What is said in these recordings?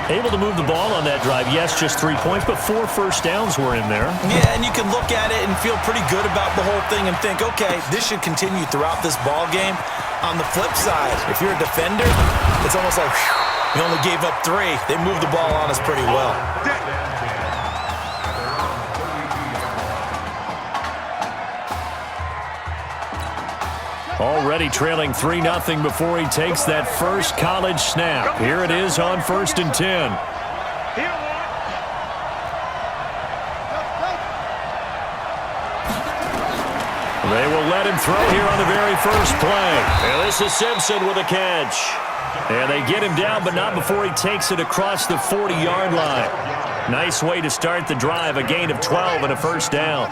Able to move the ball on that drive. Yes, just 3 points, but 4 first downs were in there. Yeah, and you can look at it and feel pretty good about the whole thing and think, okay, this should continue throughout this ball game. On the flip side, if you're a defender, it's almost like, whew, we only gave up 3. They moved the ball on us pretty well. Already trailing 3-0 before he takes that first college snap. Here it is on 1st and 10. They will let him throw here on the very first play. And this is Simpson with a catch. And they get him down, but not before he takes it across the 40-yard line. Nice way to start the drive, a gain of 12 and a first down.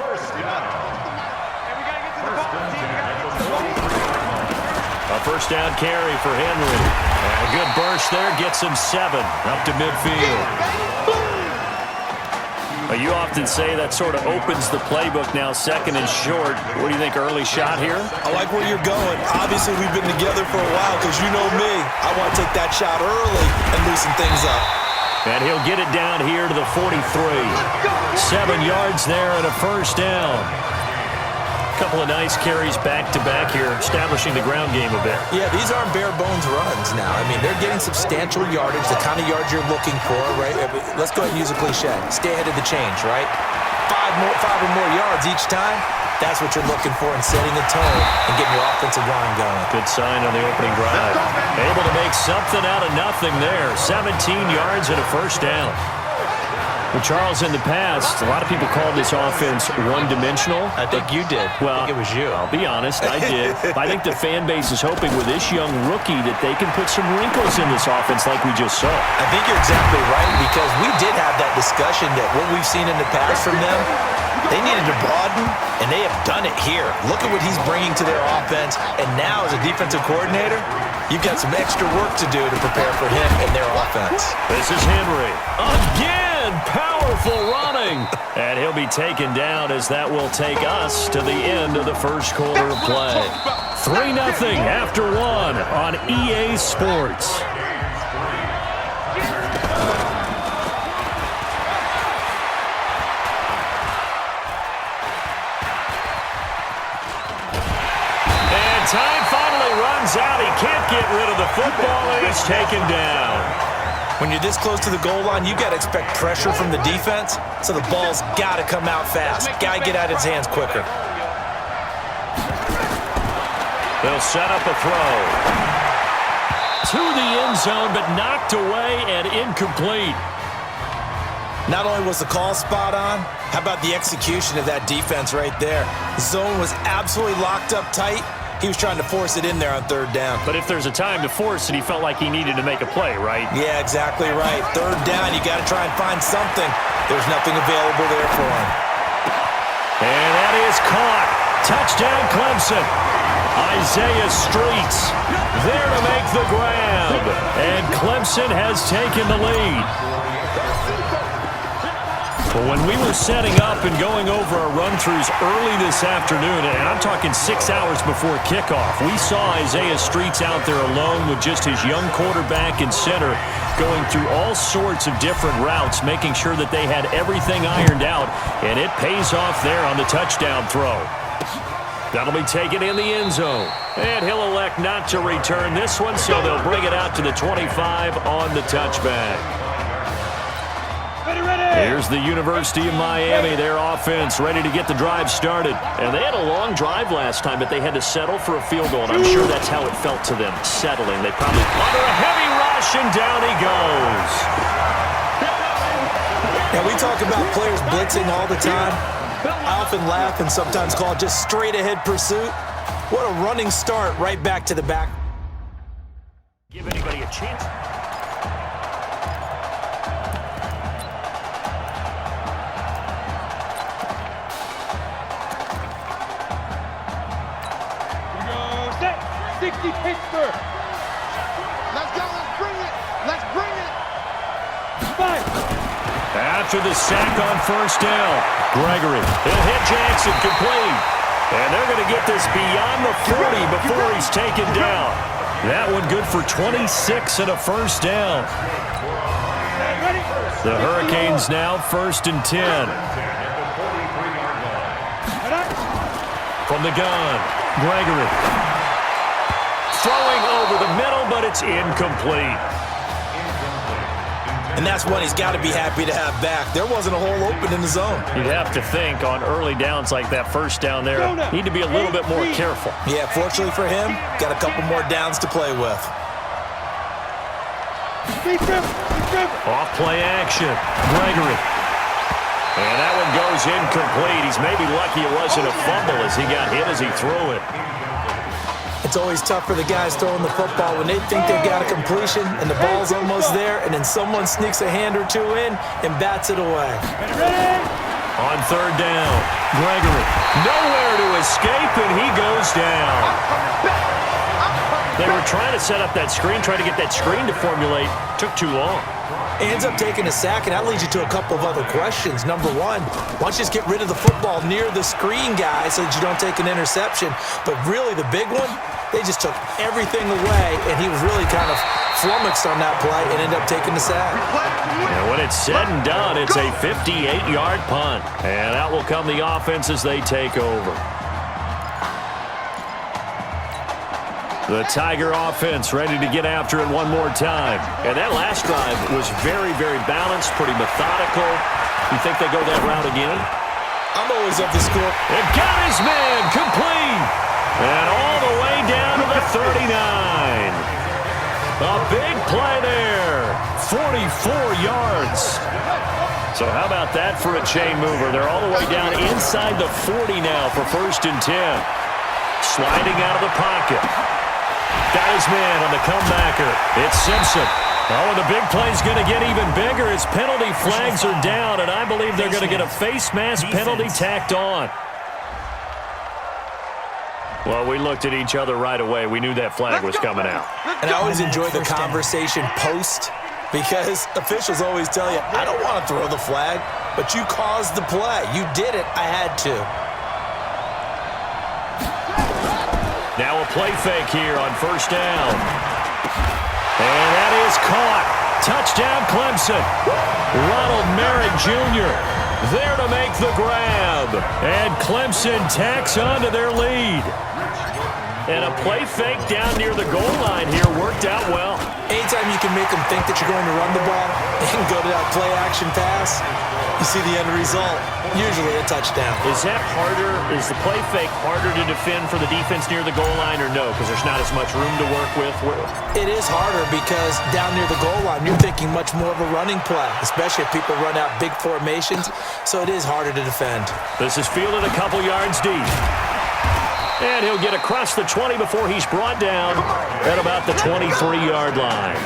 A first down carry for Henry. And a good burst there gets him 7 up to midfield. You often say that sort of opens the playbook now, 2nd and short. What do you think, early shot here? I like where you're going. Obviously, we've been together for a while because you know me. I want to take that shot early and loosen things up. And he'll get it down here to the 43. 7 yards there and a first down. Couple of nice carries back-to-back here, establishing the ground game a bit. Yeah, these aren't bare-bones runs now. I mean, they're getting substantial yardage, the kind of yards you're looking for, right? Let's go ahead and use a cliche. Stay ahead of the change, right? 5 or more yards each time. That's what you're looking for in setting the tone and getting your offensive line going. Good sign on the opening drive. Able to make something out of nothing there. 17 yards and a first down. Well, Charles, in the past, a lot of people called this offense one-dimensional. I think you did. Well, I think it was you. I'll be honest, I did. I think the fan base is hoping with this young rookie that they can put some wrinkles in this offense like we just saw. I think you're exactly right, because we did have that discussion that what we've seen in the past from them, they needed to broaden, and they have done it here. Look at what he's bringing to their offense, and now as a defensive coordinator, you've got some extra work to do to prepare for him and their offense. This is Henry. Again! Powerful running. And he'll be taken down as that will take us to the end of the first quarter of play. 3-0 after 1 on EA Sports. And time finally runs out. He can't get rid of the football, and he's taken down. When you're this close to the goal line, you got to expect pressure from the defense, so the ball's got to come out fast. Got to get out of his hands quicker. They'll set up a throw. To the end zone, but knocked away and incomplete. Not only was the call spot on, how about the execution of that defense right there? The zone was absolutely locked up tight. He was trying to force it in there on 3rd down. But if there's a time to force it, he felt like he needed to make a play, right? Yeah, exactly right. 3rd down, you got to try and find something. There's nothing available there for him. And that is caught. Touchdown, Clemson. Isaiah Streets there to make the grab. And Clemson has taken the lead. Well, when we were setting up and going over our run-throughs early this afternoon, and I'm talking 6 hours before kickoff, we saw Isaiah Streets out there alone with just his young quarterback and center going through all sorts of different routes, making sure that they had everything ironed out, and it pays off there on the touchdown throw. That'll be taken in the end zone. And he'll elect not to return this one, so they'll bring it out to the 25 on the touchback. Here's the University of Miami, their offense ready to get the drive started. And they had a long drive last time, but they had to settle for a field goal, and I'm sure that's how it felt to them, settling. They probably under a heavy rush, and down he goes. Now, we talk about players blitzing all the time. I often laugh and sometimes call it just straight-ahead pursuit. What a running start right back to the back. Give anybody a chance. Pittsburgh. Let's go. Let's bring it. Let's bring it. Fight. After the sack on 1st down, Gregory. He'll hit Jackson complete. And they're going to get this beyond the 40 before he's taken down. That one good for 26 and a 1st down. The Hurricanes now 1st and 10. From the gun, Gregory. Throwing over the middle, but it's incomplete. And that's one he's got to be happy to have back. There wasn't a hole open in the zone. You'd have to think on early downs like that first down there, need to be a little bit more careful. Yeah, fortunately for him, got a couple more downs to play with. Off play action, Gregory. And that one goes incomplete. He's maybe lucky it wasn't a fumble as he got hit as he threw it. It's always tough for the guys throwing the football when they think they've got a completion and the ball's almost there, and then someone sneaks a hand or two in and bats it away. On 3rd down, Gregory. Nowhere to escape, and he goes down. They were trying to set up that screen, trying to get that screen to formulate. Took too long. Ends up taking a sack, and that leads you to a couple of other questions. Number one, why don't you just get rid of the football near the screen guy so that you don't take an interception? But really, the big one, they just took everything away, and he was really kind of flummoxed on that play and ended up taking the sack. And when it's said and done, it's a 58-yard punt. And out will come the offense as they take over. The Tiger offense ready to get after it one more time. And that last drive was very, very balanced, pretty methodical. You think they go that route again? I'm always up to score. It got his man complete. And all the way down to the 39. A big play there. 44 yards. So how about that for a chain mover? They're all the way down inside the 40 now for 1st and 10. Sliding out of the pocket. Got his man on the comebacker. It's Simpson. Oh, and the big play's going to get even bigger as penalty flags are down, and I believe they're going to get a face mask penalty tacked on. Well, we looked at each other right away. We knew that flag was coming out. And I always enjoy the conversation post because officials always tell you, I don't want to throw the flag, but you caused the play. You did it. I had to. Now a play fake here on 1st down. And that is caught. Touchdown, Clemson. Ronald Merritt Jr. there to make the grab. And Clemson tacks on to their lead. And a play fake down near the goal line here worked out well. Anytime you can make them think that you're going to run the ball and go to that play action pass, you see the end result, usually a touchdown. Is that harder? Is the play fake harder to defend for the defense near the goal line or no? Because there's not as much room to work with? It is harder because down near the goal line, you're thinking much more of a running play, especially if people run out big formations, so it is harder to defend. This is fielded a couple yards deep. And he'll get across the 20 before he's brought down at about the 23-yard line.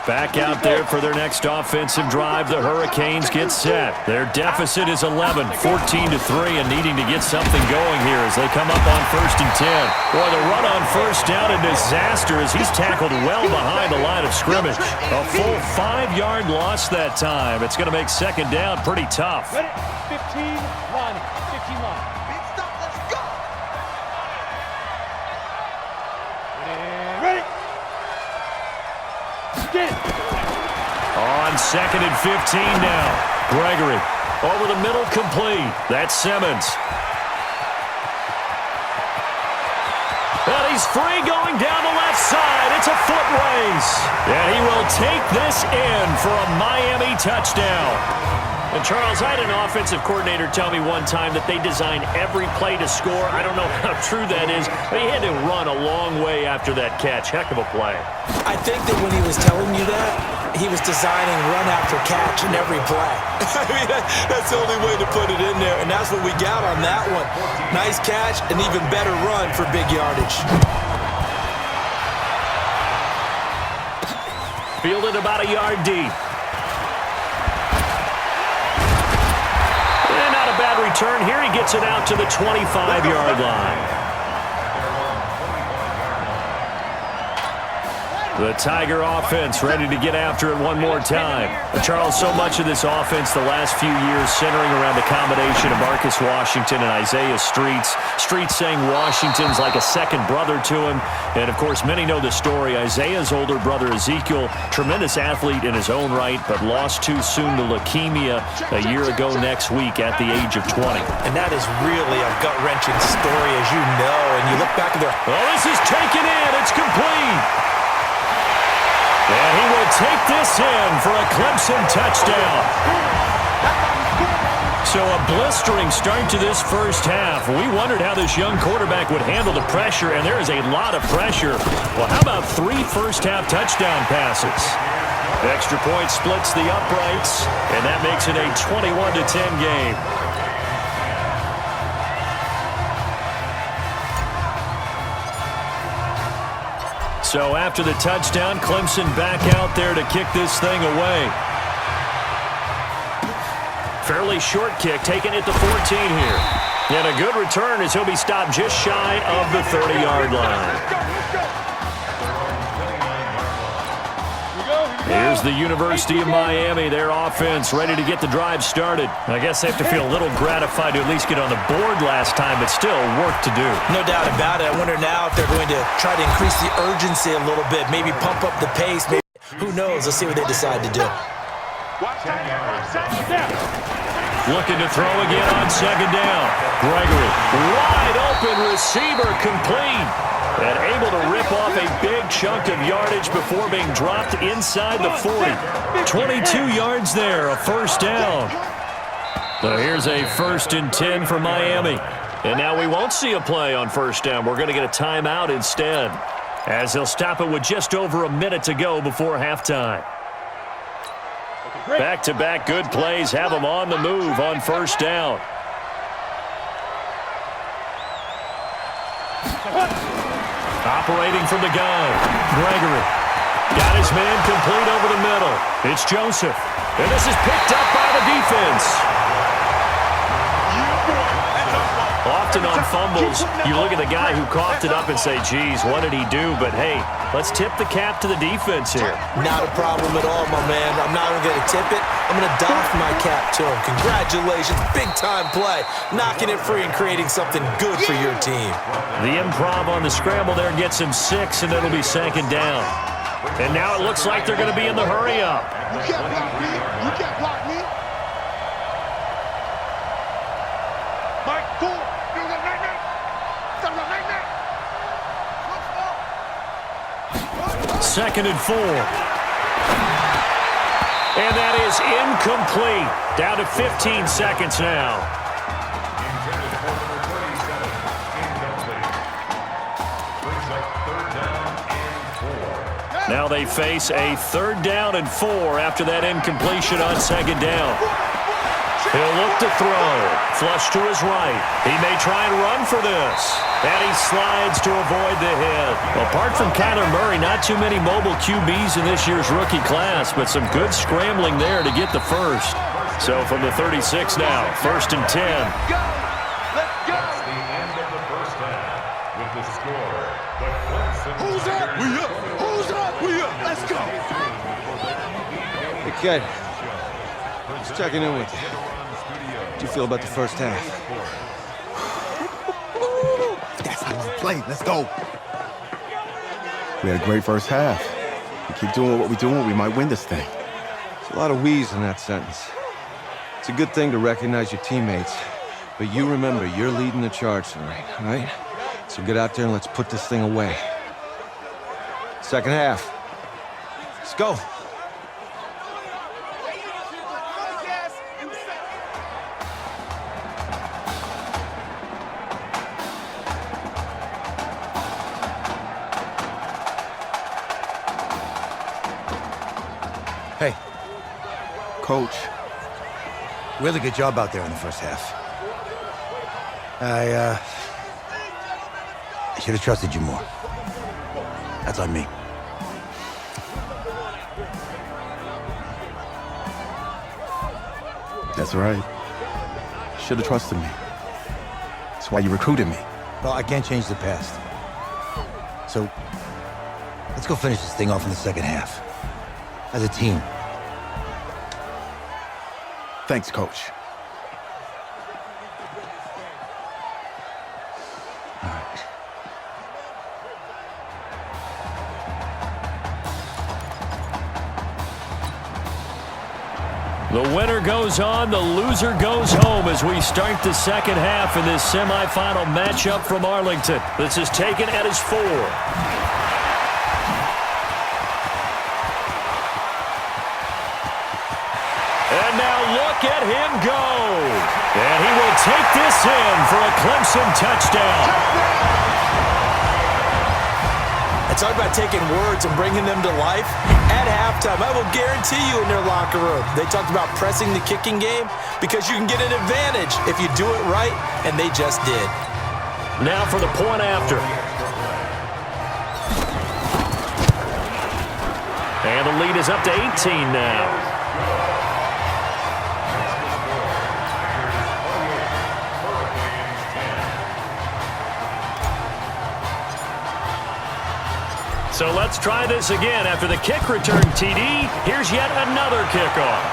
Back out there for their next offensive drive. The Hurricanes get set. Their deficit is 11, 14-3, and needing to get something going here as they come up on 1st and 10. Boy, the run on 1st down, a disaster as he's tackled well behind the line of scrimmage. A full 5-yard loss that time. It's going to make 2nd down pretty tough. Ready? 15 line. 15 line. Big stop. Let's go. Ready? Get it. On 2nd and 15 now. Gregory over the middle, complete. That's Simmons. And he's free going down the left side. It's a foot race. And he will take this in for a Miami touchdown. And, Charles, I had an offensive coordinator tell me one time that they design every play to score. I don't know how true that is, but he had to run a long way after that catch. Heck of a play. I think that when he was telling you that, he was designing run after catch in every play. I mean, that's the only way to put it in there, and that's what we got on that one. Nice catch, an even better run for big yardage. Fielded about a yard deep. And not a bad return here. He gets it out to the 25-yard line. The Tiger offense ready to get after it one more time. Charles, so much of this offense the last few years centering around the combination of Marcus Washington and Isaiah Streets. Streets saying Washington's like a second brother to him. And, of course, many know the story. Isaiah's older brother, Ezekiel, tremendous athlete in his own right, but lost too soon to leukemia a year ago next week at the age of 20. And that is really a gut-wrenching story, as you know. And you look back at their... Well, this is taken in. It's complete. And he will take this in for a Clemson touchdown. So a blistering start to this first half. We wondered how this young quarterback would handle the pressure, and there is a lot of pressure. Well, how about 3 first-half touchdown passes? Extra point splits the uprights, and that makes it a 21-10 game. So after the touchdown, Clemson back out there to kick this thing away. Fairly short kick, taking it to 14 here. And a good return as he'll be stopped just shy of the 30-yard line. Here's the University of Miami, their offense ready to get the drive started. I guess they have to feel a little gratified to at least get on the board last time, but still work to do. No doubt about it. I wonder now if they're going to try to increase the urgency a little bit, maybe pump up the pace. Maybe, who knows? Let's see what they decide to do. Looking to throw again on second down. Gregory, wide open receiver, complete. And able to rip off a big chunk of yardage before being dropped inside the 40. 22 yards there, a first down. So here's a 1st and 10 for Miami. And now we won't see a play on first down. We're going to get a timeout instead, as they'll stop it with just over a minute to go before halftime. Back-to-back good plays have them on the move on first down. Operating from the gun, Gregory. Got his man complete over the middle. It's Joseph. And this is picked up by the defense. Often on fumbles, you look at the guy who coughed it up and say, geez, what did he do? But, hey, let's tip the cap to the defense here. Not a problem at all, my man. I'm not even going to tip it. I'm going to doff my cap to him. Congratulations. Big-time play. Knocking it free and creating something good for your team. The improv on the scramble there gets him 6, and it'll be second down. And now it looks like they're going to be in the hurry-up. You can't block me. You can't block me. Mike, cool. Second and 4. And that is incomplete. Down to 15 seconds now. Now they face a 3rd down and 4 after that incompletion on second down. He'll look to throw. Flush to his right. He may try and run for this. And he slides to avoid the hit. Apart from Kyler Murray, not too many mobile QBs in this year's rookie class, but some good scrambling there to get the first. So from the 36 now, 1st and 10. Let's go. That's the end of the first half with the score. The Clemson Who's up? We up. Who's up? We up. Let's go. Hey, kid. Just checking in with you. How do you feel about the first half? That's how you play. Let's go. We had a great first half. We keep doing what we're doing, we might win this thing. There's a lot of we's in that sentence. It's a good thing to recognize your teammates, but you remember, you're leading the charge tonight, all right? So get out there and let's put this thing away. Second half. Let's go. Hey, Coach, really good job out there in the first half. I should have trusted you more. That's on me. That's right. Should have trusted me. That's why you recruited me. Well, I can't change the past. So, let's go finish this thing off in the second half. As a team. Thanks, Coach. The winner goes on, the loser goes home as we start the second half in this semifinal matchup from Arlington. This is taken at his 4. And now look at him go. And he will take this in for a Clemson touchdown. Talk about taking words and bringing them to life. At halftime, I will guarantee you in their locker room, they talked about pressing the kicking game because you can get an advantage if you do it right, and they just did. Now for the point after. And the lead is up to 18 now. So let's try this again. After the kick return TD, here's yet another kickoff.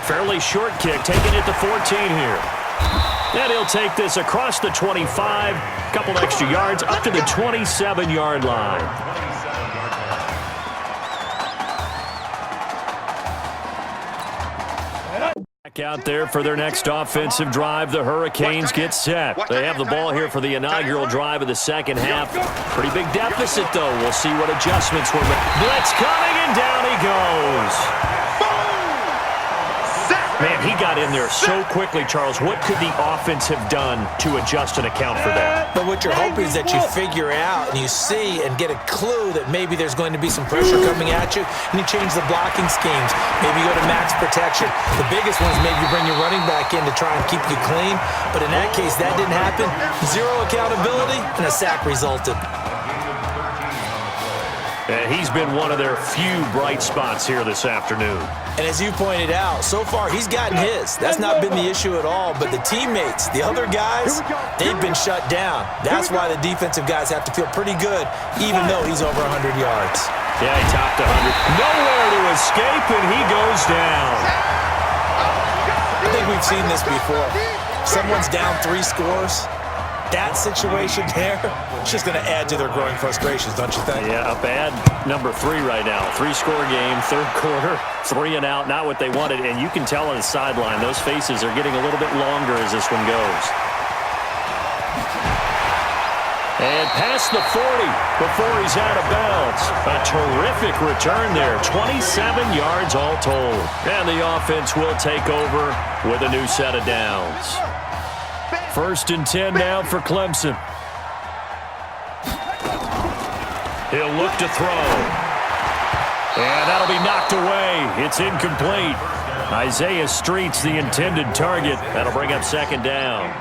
Fairly short kick, taking it to 14 here. And he'll take this across the 25, couple extra yards, up to the 27-yard line. Out there for their next offensive drive. The Hurricanes get set. They have the ball here for the inaugural drive of the second half. Pretty big deficit, though. We'll see what adjustments were made. Blitz coming, and down he goes. Man, he got in there so quickly, Charles. What could the offense have done to adjust and account for that? But what you're hoping is that you figure out and you see and get a clue that maybe there's going to be some pressure coming at you, and you change the blocking schemes. Maybe you go to max protection. The biggest one is maybe you bring your running back in to try and keep you clean. But in that case, that didn't happen. Zero accountability, and a sack resulted. And he's been one of their few bright spots here this afternoon. And as you pointed out, so far he's gotten his. That's not been the issue at all. But the teammates, the other guys, they've been shut down. That's why the defensive guys have to feel pretty good, even though he's over 100 yards. Yeah, he topped 100. Nowhere to escape, and he goes down. I think we've seen this before. Someone's down 3 scores. That situation there, it's just going to add to their growing frustrations, don't you think? Yeah, a bad number 3 right now. 3-score game, third quarter, 3 and out, not what they wanted. And you can tell on the sideline, those faces are getting a little bit longer as this one goes. And past the 40 before he's out of bounds. A terrific return there, 27 yards all told. And the offense will take over with a new set of downs. 1st and 10 now for Clemson. He'll look to throw. And that'll be knocked away. It's incomplete. Isaiah Street's the intended target. That'll bring up 2nd down.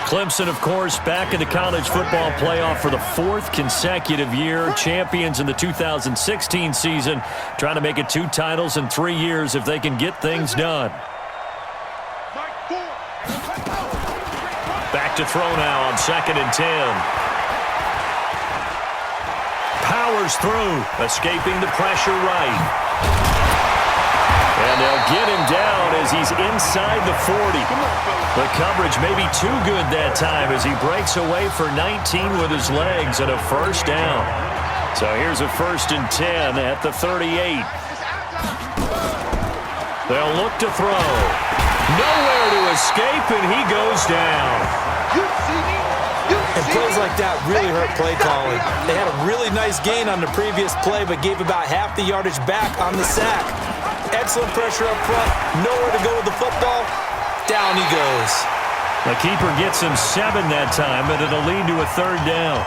Clemson, of course, back in the college football playoff for the 4th consecutive year. Champions in the 2016 season. Trying to make it 2 titles in 3 years if they can get things done. Back to throw now on 2nd and 10. Powers through, escaping the pressure right. And they'll get him down as he's inside the 40. The coverage may be too good that time as he breaks away for 19 with his legs and a 1st down. So here's a 1st and 10 at the 38. They'll look to throw. Nowhere to escape, and he goes down. And plays like that really hurt play calling. They had a really nice gain on the previous play, but gave about half the yardage back on the sack. Excellent pressure up front. Nowhere to go with the football. Down he goes. The keeper gets him 7 that time, but it'll lead to a 3rd down.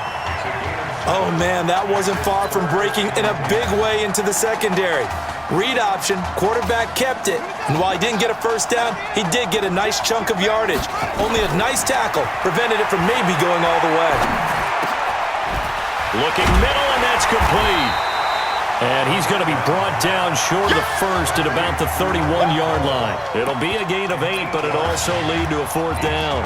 Oh, man, that wasn't far from breaking in a big way into the secondary. Read option, quarterback kept it, and while he didn't get a 1st down, he did get a nice chunk of yardage. Only a nice tackle prevented it from maybe going all the way. Looking middle, and that's complete. And he's going to be brought down short of the 1st at about the 31-yard line. It'll be a gain of 8, but it'll also lead to a 4th down.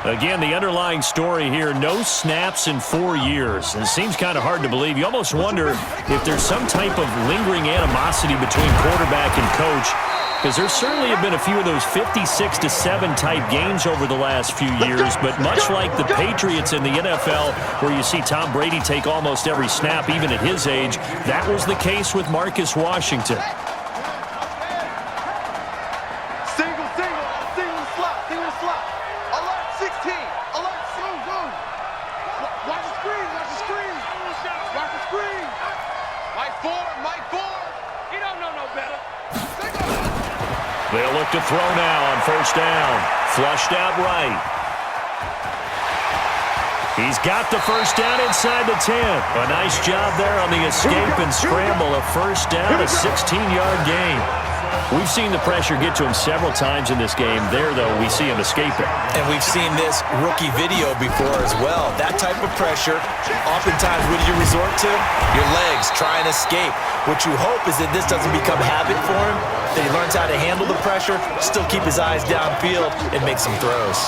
Again, the underlying story here, no snaps in 4 years. And it seems kind of hard to believe. You almost wonder if there's some type of lingering animosity between quarterback and coach, because there certainly have been a few of those 56-7 type games over the last few years, but much like the Patriots in the NFL, where you see Tom Brady take almost every snap, even at his age, that was the case with Marcus Washington. They'll look to throw now on first down. Flushed out right. He's got the first down inside the 10. A nice job there on the escape and scramble. A first down, a 16-yard gain. We've seen the pressure get to him several times in this game. There, though, we see him escaping. And we've seen this rookie video before as well. That type of pressure, oftentimes, what do you resort to? Your legs, try and escape. What you hope is that this doesn't become habit for him, that he learns how to handle the pressure, still keep his eyes downfield, and make some throws.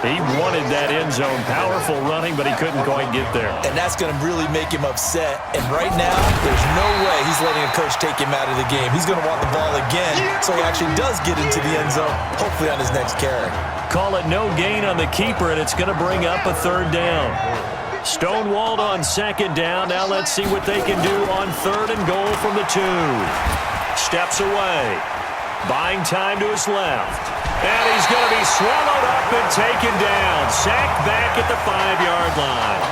He wanted that end zone. Powerful running, but he couldn't quite get there. And that's going to really make him upset. And right now, there's no way he's letting a coach take him out of the game. He's going to want the ball again, so he actually does get into the end zone, hopefully on his next carry. Call it no gain on the keeper, and it's going to bring up a third down. Stonewalled on second down. Now let's see what they can do on third and goal from the 2. Steps away. Buying time to his left. And he's going to be swallowed up and taken down. Sacked back at the 5-yard line.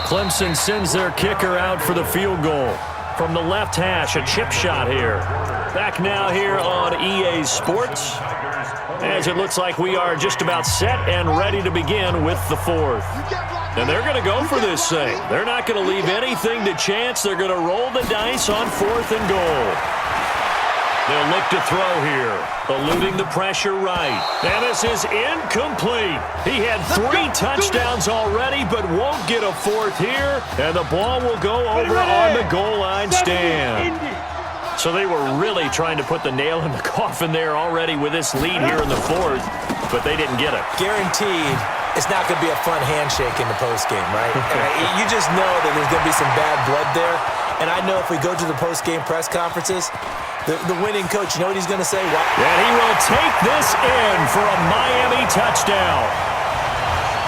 Clemson sends their kicker out for the field goal. From the left hash, a chip shot here. Back now here on EA Sports, as it looks like we are just about set and ready to begin with the 4th. And they're going to go for this thing. They're not going to leave anything to chance. They're going to roll the dice on 4th and goal. They'll look to throw here, eluding the pressure right. And this is incomplete. He had 3 touchdowns already, but won't get a 4th here. And the ball will go over on the goal line stand. So they were really trying to put the nail in the coffin there already with this lead here in the 4th, but they didn't get it. Guaranteed, it's not going to be a fun handshake in the postgame, right? You just know that there's going to be some bad blood there. And I know if we go to the postgame press conferences, the winning coach, you know what he's going to say? And he will take this in for a Miami touchdown.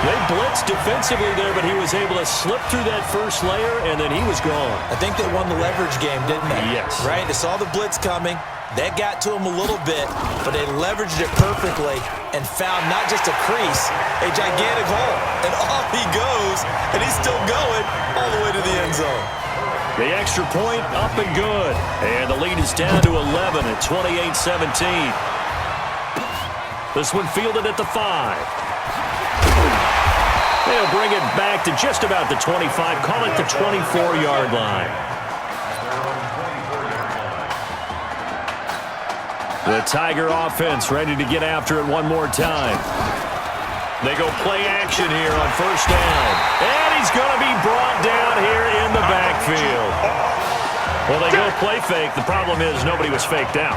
They blitzed defensively there, but he was able to slip through that first layer, and then he was gone. I think they won the leverage game, didn't they? Yes. Right? They saw the blitz coming. That got to him a little bit, but they leveraged it perfectly and found not just a crease, a gigantic hole. And off he goes, and he's still going all the way to the end zone. The extra point up and good. And the lead is down to 11 at 28-17. This one fielded at the 5. They'll bring it back to just about the 25. Call it the 24-yard line. The Tiger offense ready to get after it one more time. They go play action here on first down. And he's going to be brought down here in the backfield. Well, they go play fake. The problem is nobody was faked out.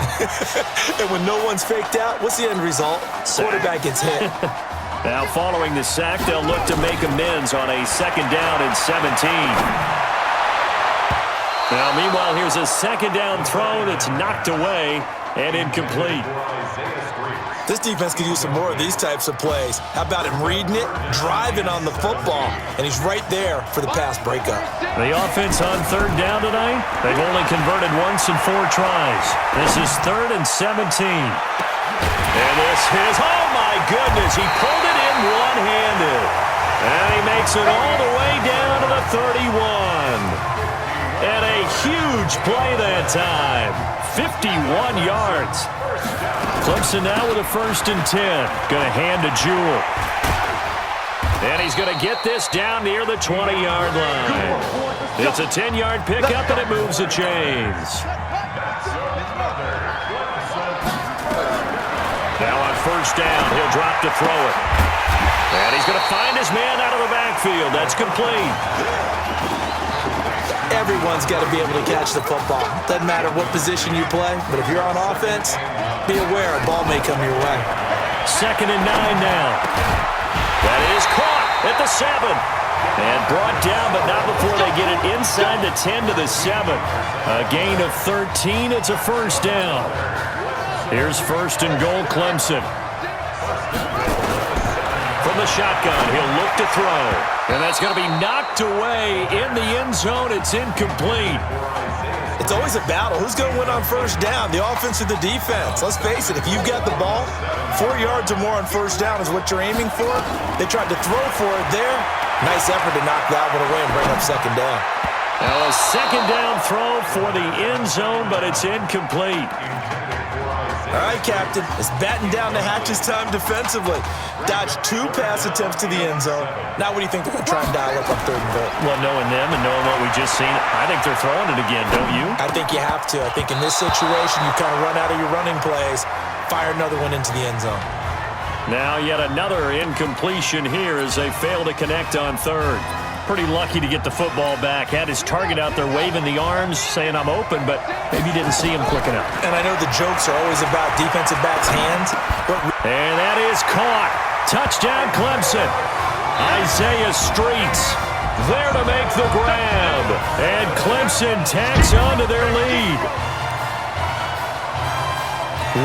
And when no one's faked out, what's the end result? Quarterback gets hit. Now, following the sack, they'll look to make amends on a second down and 17. Now, meanwhile, here's a second down throw that's knocked away and incomplete. This defense could use some more of these types of plays. How about him reading it, driving on the football, and he's right there for the pass breakup. The offense on third down tonight, they've only converted once in 4 tries. This is 3rd and 17. And this is, oh my goodness, he pulled it in one-handed. And he makes it all the way down to the 31. And a huge play that time. 51 yards. Clemson now with a 1st and 10. Going to hand to Jewell. And he's going to get this down near the 20-yard line. It's a 10-yard pickup, and it moves the chains. Now on first down, he'll drop to throw it. And he's going to find his man out of the backfield. That's complete. Everyone's got to be able to catch the football. Doesn't matter what position you play, but if you're on offense, be aware a ball may come your way. 2nd and 9 now. That is caught at the 7. And brought down, but not before they get it inside the 10 to the 7. A gain of 13. It's a first down. Here's 1st and goal, Clemson. From the shotgun, he'll look to throw. And that's going to be knocked away in the end zone. It's incomplete. It's always a battle. Who's going to win on first down, the offense or the defense? Let's face it, if you've got the ball, 4 yards or more on first down is what you're aiming for. They tried to throw for it there. Nice effort to knock that one away and bring up 2nd down. Now a 2nd down throw for the end zone, but it's incomplete. All right, Captain, it's batten down the hatches time defensively. Dodged 2 pass attempts to the end zone. Now what do you think they're going to try and dial up on 3rd and goal? Well, knowing them and knowing what we just seen, I think they're throwing it again, don't you? I think you have to. I think in this situation, you kind of run out of your running plays, fire another one into the end zone. Now yet another incompletion here as they fail to connect on 3rd. Pretty lucky to get the football back. Had his target out there waving the arms, saying I'm open, but maybe didn't see him quick enough. And I know the jokes are always about defensive backs' hands. And that is caught. Touchdown, Clemson. Isaiah Streets there to make the grab. And Clemson tacks on to their lead.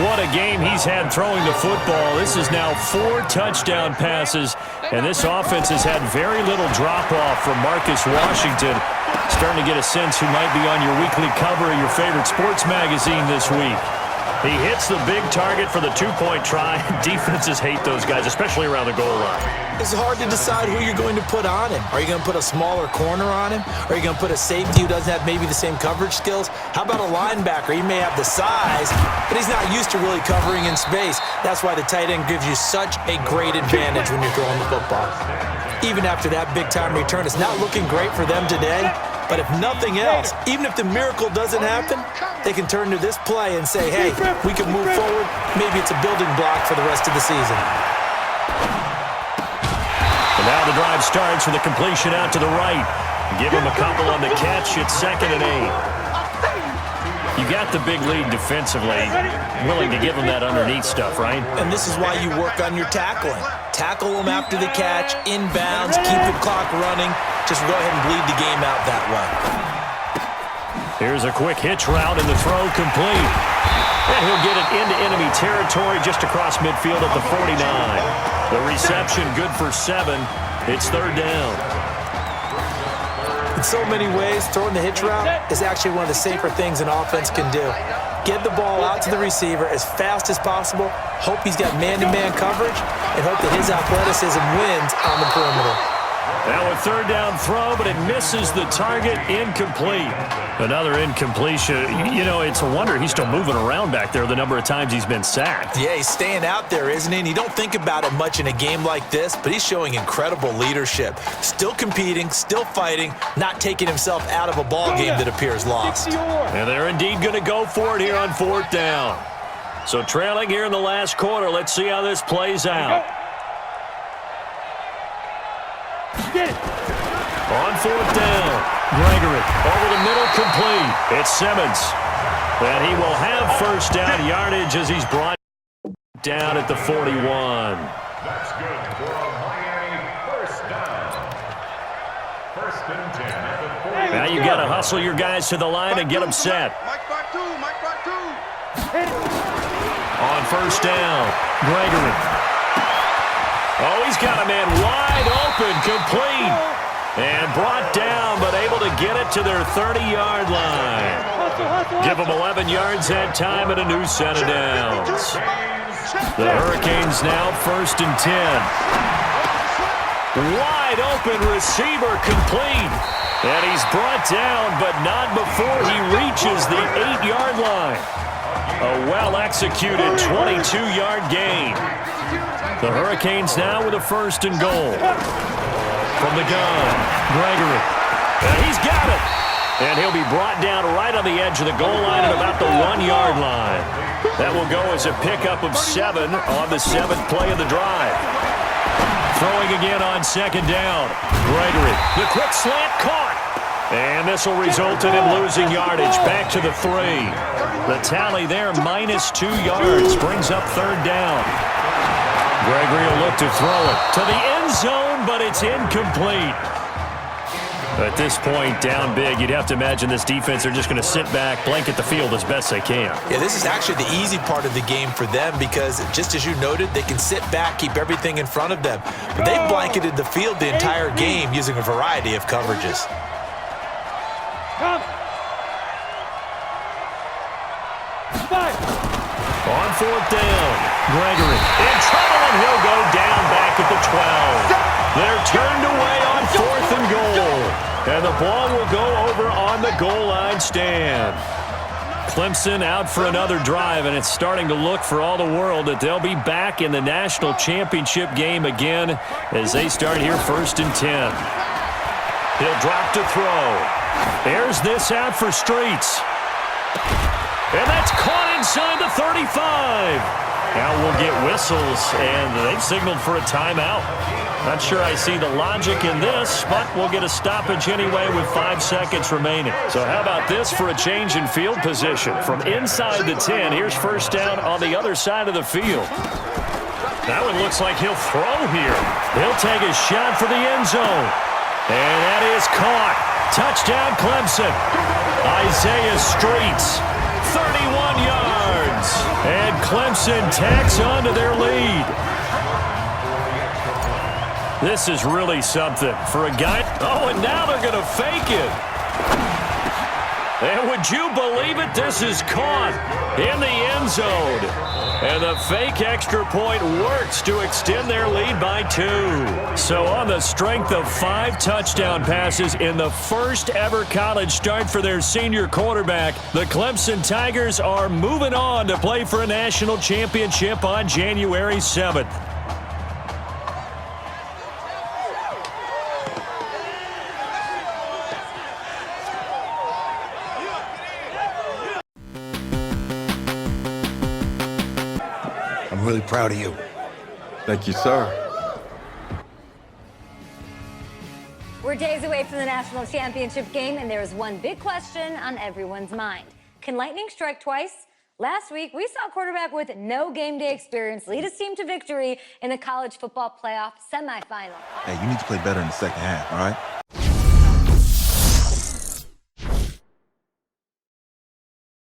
What a game he's had throwing the football. This is now 4 touchdown passes, and this offense has had very little drop-off from Marcus Washington. Starting to get a sense who might be on your weekly cover of your favorite sports magazine this week. He hits the big target for the 2-point try. Defenses hate those guys, especially around the goal line. It's hard to decide who you're going to put on him. Are you going to put a smaller corner on him? Are you going to put a safety who doesn't have maybe the same coverage skills? How about a linebacker? He may have the size, but he's not used to really covering in space. That's why the tight end gives you such a great advantage when you're throwing the football. Even after that big-time return, it's not looking great for them today. But if nothing else, even if the miracle doesn't happen, they can turn to this play and say, hey, we can move forward. Maybe it's a building block for the rest of the season. And now the drive starts with a completion out to the right. Give him a couple on the catch. It's 2nd and 8. You got the big lead defensively. Willing to give him that underneath stuff, right? And this is why you work on your tackling. Tackle them after the catch, inbounds, keep the clock running. Just go ahead and bleed the game out that way. Here's a quick hitch route and the throw complete. And he'll get it into enemy territory just across midfield at the 49. The reception good for 7. It's 3rd down. In so many ways, throwing the hitch route is actually one of the safer things an offense can do. Get the ball out to the receiver as fast as possible, hope he's got man-to-man coverage, and hope that his athleticism wins on the perimeter. Now a 3rd down throw, but it misses the target. Incomplete. Another incompletion. You know, it's a wonder he's still moving around back there the number of times he's been sacked. Yeah, he's staying out there, isn't he? And you don't think about it much in a game like this, but he's showing incredible leadership. Still competing, still fighting, not taking himself out of a ball game that appears lost. And they're indeed going to go for it here on 4th down. So trailing here in the last quarter. Let's see how this plays out. On 4th down, Gregory over the middle, complete. It's Simmons. And he will have first down yardage as he's brought down at the 41. That's good for a Miami first down. 1st and 10 at the 40. Now you got to hustle your guys to the line and get them set. Mike back two. On 1st down, Gregory. Oh, he's got a man wide open, complete. And brought down, but able to get it to their 30-yard line. Give them 11 yards that time and a new set of downs. The Hurricanes now 1st and 10. Wide open receiver, complete. And he's brought down, but not before he reaches the 8-yard line. A well-executed 22-yard gain. The Hurricanes now with a 1st and goal. From the gun, Gregory. And he's got it. And he'll be brought down right on the edge of the goal line at about the 1-yard line. That will go as a pickup of 7 on the 7th play of the drive. Throwing again on 2nd down. Gregory, the quick slant caught. And this will result in him losing yardage back to the 3. The tally there, -2 yards, brings up 3rd down. Gregory will look to throw it to the end zone, but it's incomplete. At this point, down big, you'd have to imagine this defense are just going to sit back, blanket the field as best they can. Yeah, this is actually the easy part of the game for them because, just as you noted, they can sit back, keep everything in front of them. But they've blanketed the field the entire game using a variety of coverages. On fourth down, Gregory in trouble, and he'll go down back at the 12. They're turned away on 4th and goal, and the ball will go over on the goal line stand. Clemson out for another drive, and it's starting to look for all the world that they'll be back in the national championship game again as they start here 1st and 10. He'll drop to throw. There's this out for Streets. And that's caught inside the 35. Now we'll get whistles, and they've signaled for a timeout. Not sure I see the logic in this, but we'll get a stoppage anyway with 5 seconds remaining. So how about this for a change in field position? From inside the 10, here's first down on the other side of the field. That one looks like he'll throw here. He'll take a shot for the end zone. And that is caught. Touchdown, Clemson. Isaiah Streets. 31 yards. And Clemson tacks on to their lead. This is really something for a guy. Oh, and now they're going to fake it. And would you believe it? This is caught in the end zone. And the fake extra point works to extend their lead by 2. So on the strength of 5 touchdown passes in the first ever college start for their senior quarterback, the Clemson Tigers are moving on to play for a national championship on January 7th. I'm really proud of you. Thank you, sir. We're days away from the national championship game, and there is one big question on everyone's mind. Can lightning strike twice? Last week, we saw a quarterback with no game day experience lead his team to victory in the college football playoff semifinal. Hey, you need to play better in the second half, all right?